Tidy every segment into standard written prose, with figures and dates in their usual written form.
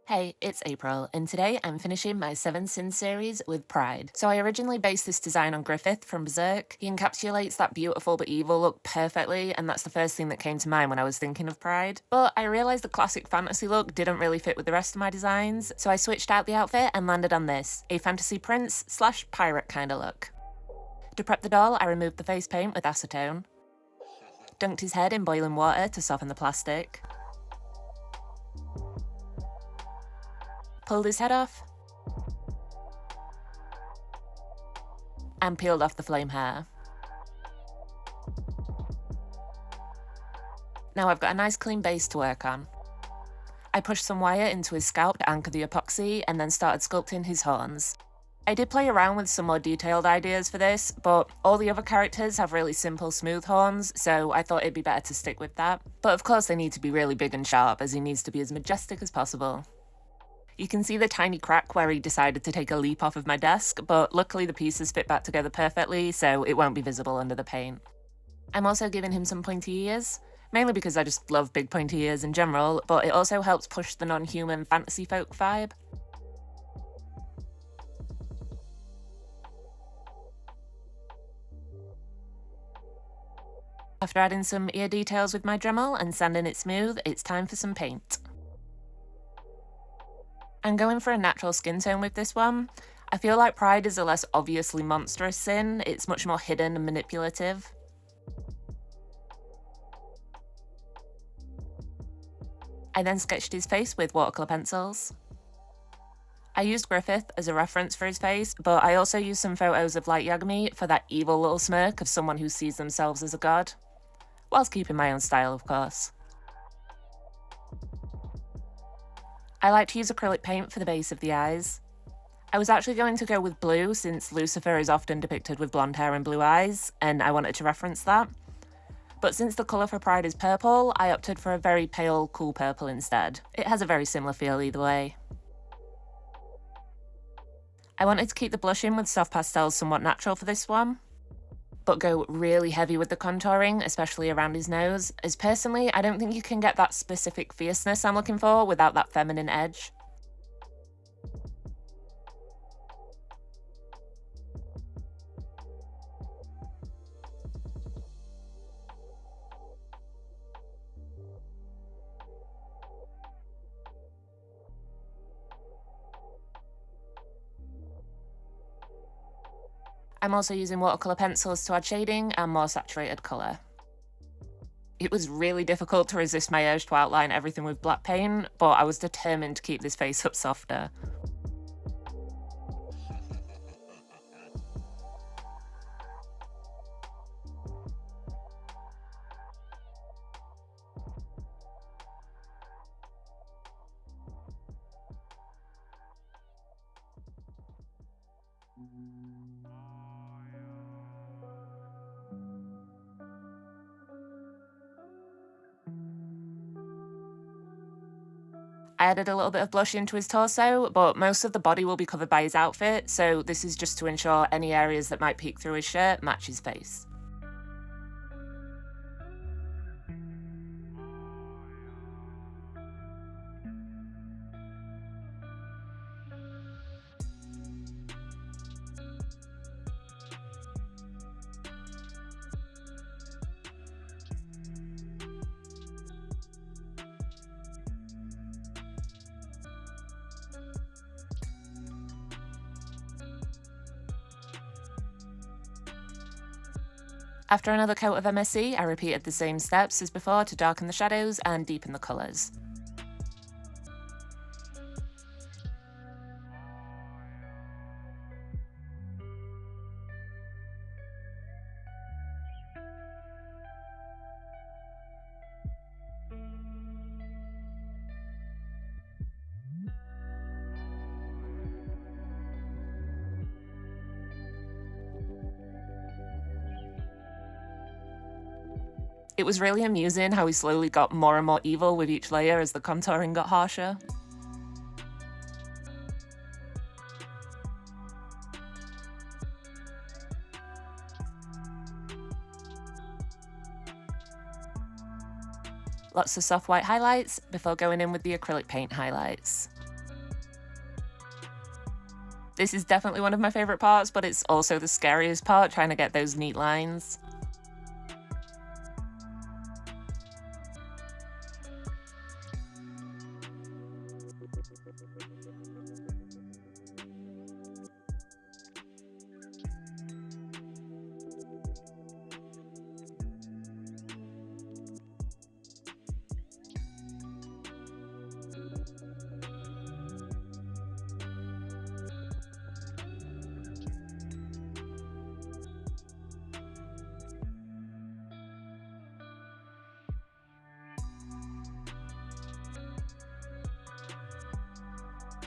Hey, it's April, and today I'm finishing my 7 Sins series with Pride. So I originally based this design on Griffith from Berserk. He encapsulates that beautiful but evil look perfectly, and that's the first thing that came to mind when I was thinking of Pride. But I realised the classic fantasy look didn't really fit with the rest of my designs, so I switched out the outfit and landed on this, a fantasy prince / pirate kinda look. To prep the doll, I removed the face paint with acetone, dunked his head in boiling water to soften the plastic, pulled his head off, and peeled off the flame hair. Now I've got a nice clean base to work on. I pushed some wire into his scalp to anchor the epoxy and then started sculpting his horns. I did play around with some more detailed ideas for this, but all the other characters have really simple smooth horns, so I thought it'd be better to stick with that. But of course they need to be really big and sharp, as he needs to be as majestic as possible. You can see the tiny crack where he decided to take a leap off of my desk, but luckily the pieces fit back together perfectly, so it won't be visible under the paint. I'm also giving him some pointy ears, mainly because I just love big pointy ears in general, but it also helps push the non-human fantasy folk vibe. After adding some ear details with my Dremel and sanding it smooth, it's time for some paint. I'm going for a natural skin tone with this one. I feel like Pride is a less obviously monstrous sin, it's much more hidden and manipulative. I then sketched his face with watercolour pencils. I used Griffith as a reference for his face, but I also used some photos of Light Yagami for that evil little smirk of someone who sees themselves as a god, whilst keeping my own style, of course. I like to use acrylic paint for the base of the eyes. I was actually going to go with blue since Lucifer is often depicted with blonde hair and blue eyes, and I wanted to reference that. But since the colour for Pride is purple, I opted for a very pale, cool purple instead. It has a very similar feel either way. I wanted to keep the blushing with soft pastels somewhat natural for this one, but go really heavy with the contouring, especially around his nose, as personally, I don't think you can get that specific fierceness I'm looking for without that feminine edge. I'm also using watercolour pencils to add shading and more saturated colour. It was really difficult to resist my urge to outline everything with black paint, but I was determined to keep this face up softer. I added a little bit of blush into his torso, but most of the body will be covered by his outfit, so this is just to ensure any areas that might peek through his shirt match his face. After another coat of MSC, I repeated the same steps as before to darken the shadows and deepen the colours. It was really amusing how he slowly got more and more evil with each layer as the contouring got harsher. Lots of soft white highlights before going in with the acrylic paint highlights. This is definitely one of my favourite parts, but it's also the scariest part, trying to get those neat lines.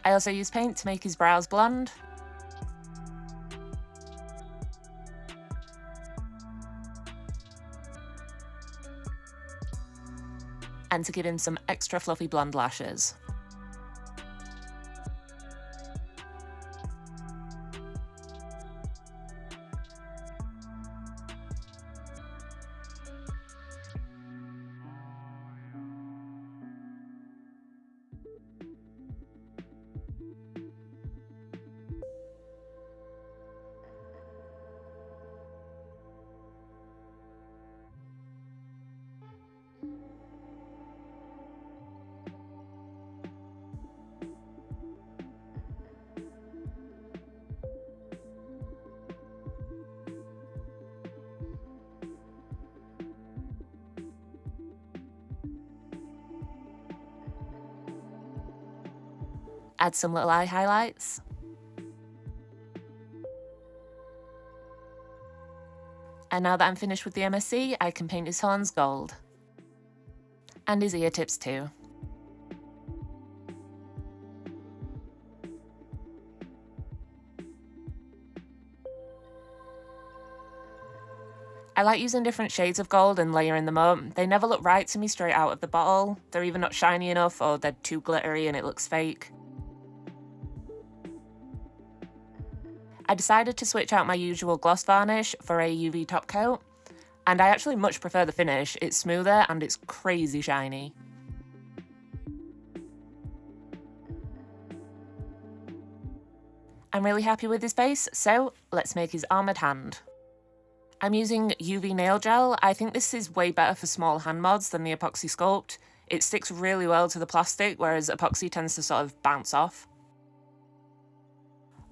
I also used paint to make his brows blonde. And to give him some extra fluffy blonde lashes. Add some little eye highlights. And now that I'm finished with the MSC, I can paint his horns gold. And his ear tips too. I like using different shades of gold and layering them up. They never look right to me straight out of the bottle. They're either not shiny enough or they're too glittery and it looks fake. I decided to switch out my usual gloss varnish for a UV top coat, and I actually much prefer the finish. It's smoother and it's crazy shiny. I'm really happy with his face, so let's make his armoured hand. I'm using UV nail gel. I think this is way better for small hand mods than the Apoxie Sculpt. It sticks really well to the plastic, whereas Apoxie tends to sort of bounce off.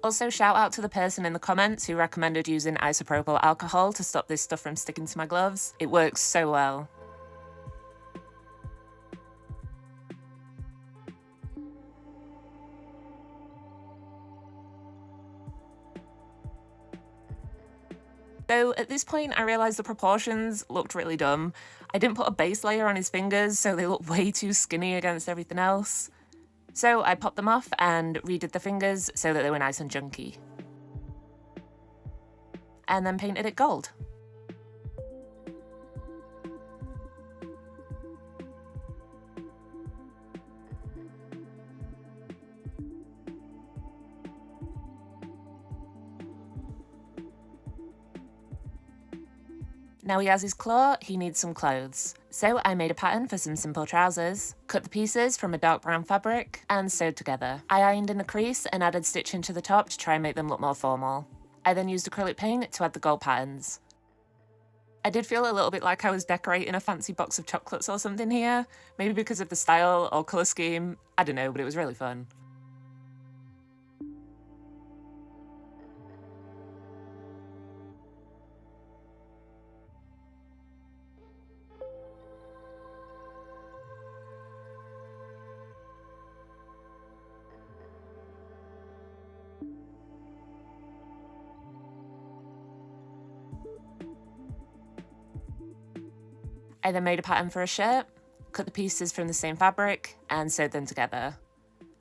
Also, shout out to the person in the comments who recommended using isopropyl alcohol to stop this stuff from sticking to my gloves. It works so well. So at this point I realised the proportions looked really dumb. I didn't put a base layer on his fingers, so they look way too skinny against everything else. So I popped them off and redid the fingers so that they were nice and chunky. And then painted it gold. Now he has his claw, he needs some clothes. So I made a pattern for some simple trousers, cut the pieces from a dark brown fabric, and sewed together. I ironed in the crease and added stitching to the top to try and make them look more formal. I then used acrylic paint to add the gold patterns. I did feel a little bit like I was decorating a fancy box of chocolates or something here, maybe because of the style or colour scheme, I don't know, but it was really fun. I then made a pattern for a shirt, cut the pieces from the same fabric, and sewed them together.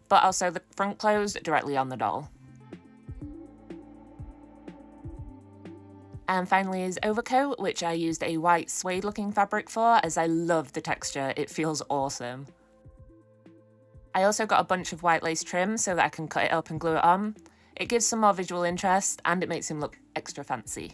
But I'll sew the front clothes directly on the doll. And finally his overcoat, which I used a white suede looking fabric for, as I love the texture, it feels awesome. I also got a bunch of white lace trim so that I can cut it up and glue it on. It gives some more visual interest and it makes him look extra fancy.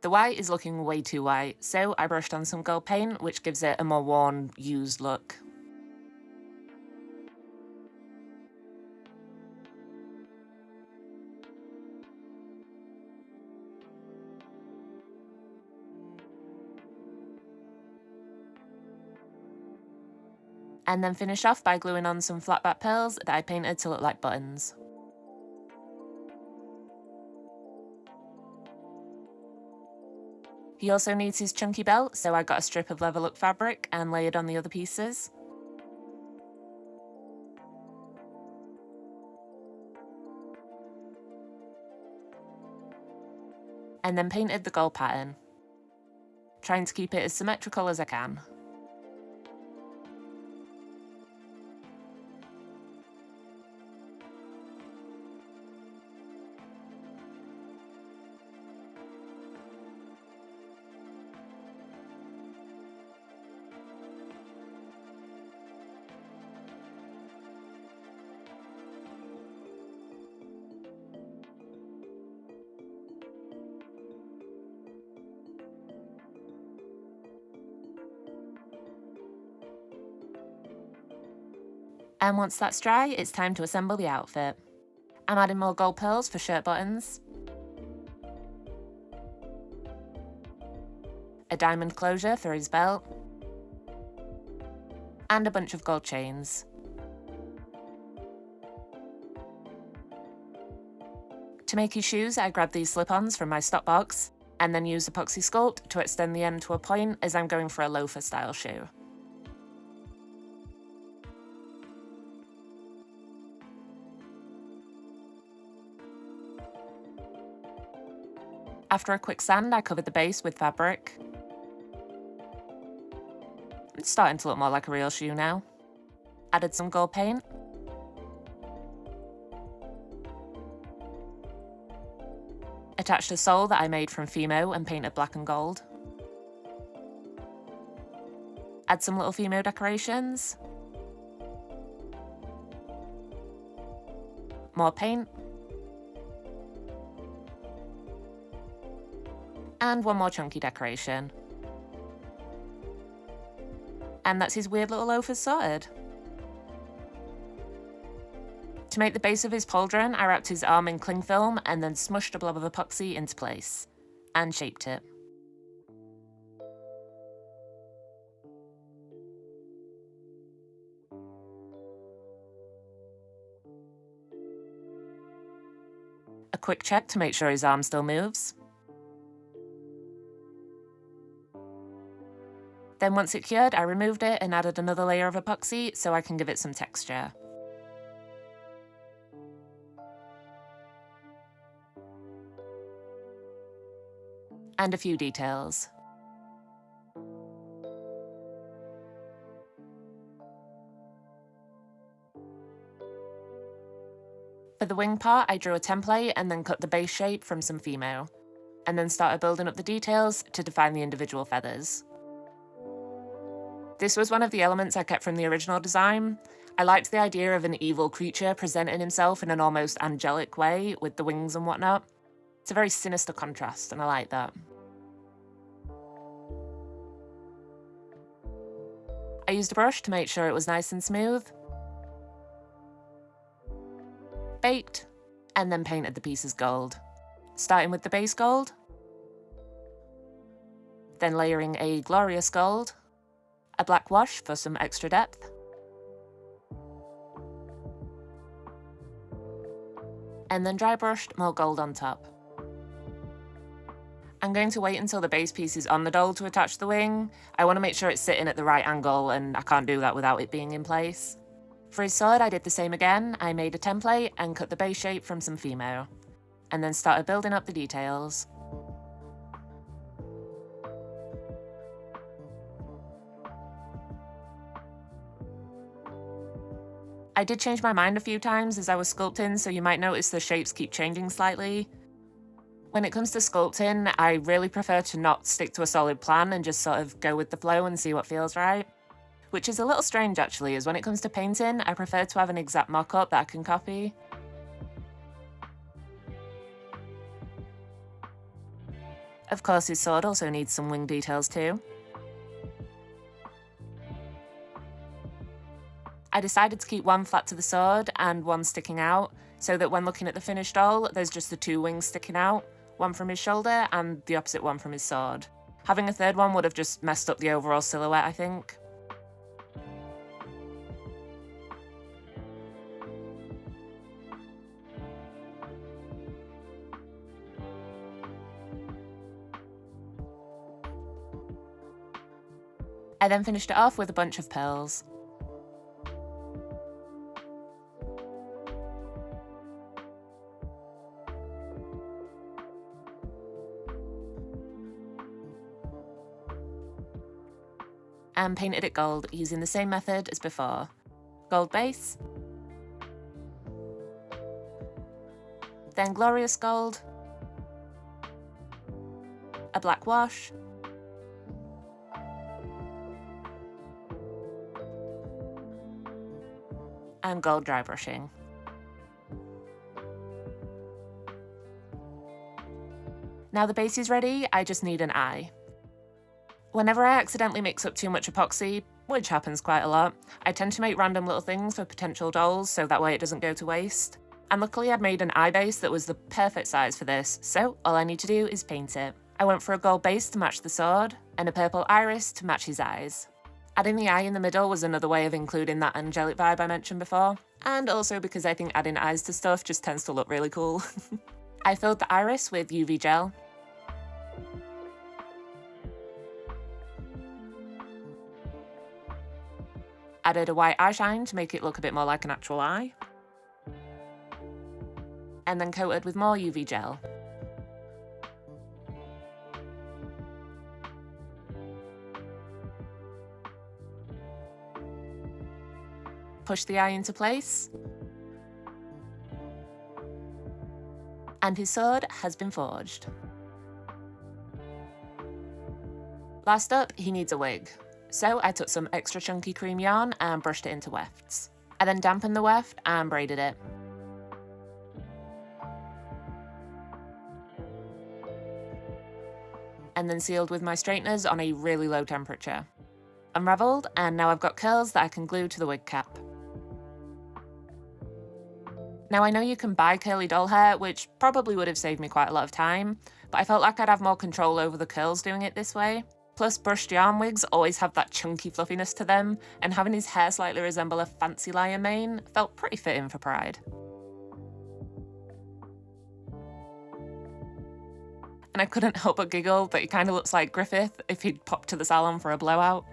The white is looking way too white, so I brushed on some gold paint, which gives it a more worn, used look. And then finish off by gluing on some flat back pearls that I painted to look like buttons. He also needs his chunky belt, so I got a strip of leather look fabric and layered on the other pieces. And then painted the gold pattern, trying to keep it as symmetrical as I can. And once that's dry, it's time to assemble the outfit. I'm adding more gold pearls for shirt buttons, a diamond closure for his belt, and a bunch of gold chains. To make his shoes, I grabbed these slip-ons from my stock box, and then used Apoxie Sculpt to extend the end to a point as I'm going for a loafer style shoe. After a quick sand, I covered the base with fabric. It's starting to look more like a real shoe now. Added some gold paint. Attached a sole that I made from Fimo and painted black and gold. Add some little Fimo decorations. More paint. And one more chunky decoration. And that's his weird little loafers sorted. To make the base of his pauldron, I wrapped his arm in cling film and then smushed a blob of epoxy into place, and shaped it. A quick check to make sure his arm still moves. Then once it cured, I removed it and added another layer of epoxy so I can give it some texture. And a few details. For the wing part, I drew a template and then cut the base shape from some Fimo, and then started building up the details to define the individual feathers. This was one of the elements I kept from the original design. I liked the idea of an evil creature presenting himself in an almost angelic way with the wings and whatnot. It's a very sinister contrast, and I like that. I used a brush to make sure it was nice and smooth, baked, and then painted the pieces gold. Starting with the base gold, then layering a glorious gold, a black wash for some extra depth, and then dry brushed more gold on top. I'm going to wait until the base piece is on the doll to attach the wing. I want to make sure it's sitting at the right angle, and I can't do that without it being in place. For his sword, I did the same again. I made a template and cut the base shape from some Fimo, and then started building up the details. I did change my mind a few times as I was sculpting, so you might notice the shapes keep changing slightly. When it comes to sculpting, I really prefer to not stick to a solid plan and just sort of go with the flow and see what feels right. Which is a little strange actually, as when it comes to painting, I prefer to have an exact mock-up that I can copy. Of course, his sword also needs some wing details too. I decided to keep one flat to the sword and one sticking out, so that when looking at the finished doll, there's just the two wings sticking out, one from his shoulder and the opposite one from his sword. Having a third one would have just messed up the overall silhouette, I think. I then finished it off with a bunch of pearls. And painted it gold using the same method as before. Gold base, then glorious gold, a black wash, and gold dry brushing. Now the base is ready, I just need an eye. Whenever I accidentally mix up too much epoxy, which happens quite a lot, I tend to make random little things for potential dolls so that way it doesn't go to waste. And luckily I'd made an eye base that was the perfect size for this, so all I need to do is paint it. I went for a gold base to match the sword, and a purple iris to match his eyes. Adding the eye in the middle was another way of including that angelic vibe I mentioned before, and also because I think adding eyes to stuff just tends to look really cool. I filled the iris with UV gel, added a white eyeshine to make it look a bit more like an actual eye, and then coated with more UV gel. Push the eye into place, and his sword has been forged. Last up, he needs a wig. So I took some extra chunky cream yarn and brushed it into wefts. I then dampened the weft and braided it. And then sealed with my straighteners on a really low temperature. Unravelled, and now I've got curls that I can glue to the wig cap. Now I know you can buy curly doll hair, which probably would have saved me quite a lot of time, but I felt like I'd have more control over the curls doing it this way. Plus, brushed yarn wigs always have that chunky fluffiness to them, and having his hair slightly resemble a fancy lion mane felt pretty fitting for Pride. And I couldn't help but giggle that he kind of looks like Griffith if he'd popped to the salon for a blowout.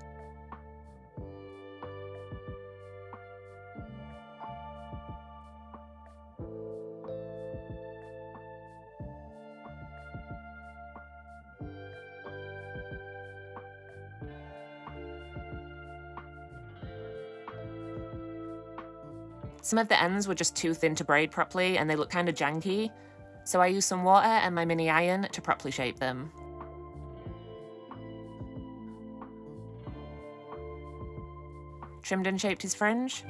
Some of the ends were just too thin to braid properly and they look kind of janky, so I used some water and my mini iron to properly shape them. Trimmed and shaped his fringe.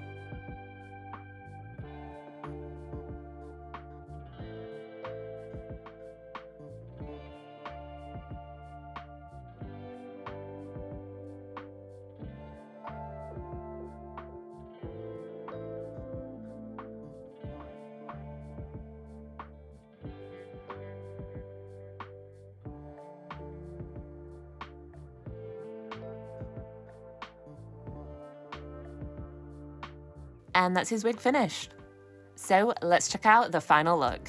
And that's his wig finished. So let's check out the final look.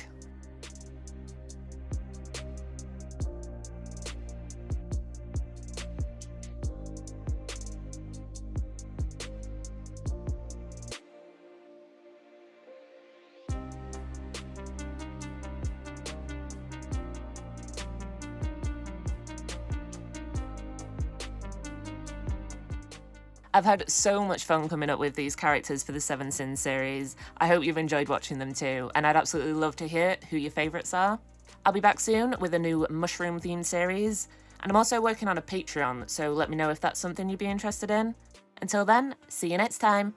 I've had so much fun coming up with these characters for the 7 Sins series. I hope you've enjoyed watching them too, and I'd absolutely love to hear who your favourites are. I'll be back soon with a new mushroom themed series, and I'm also working on a Patreon, so let me know if that's something you'd be interested in. Until then, see you next time.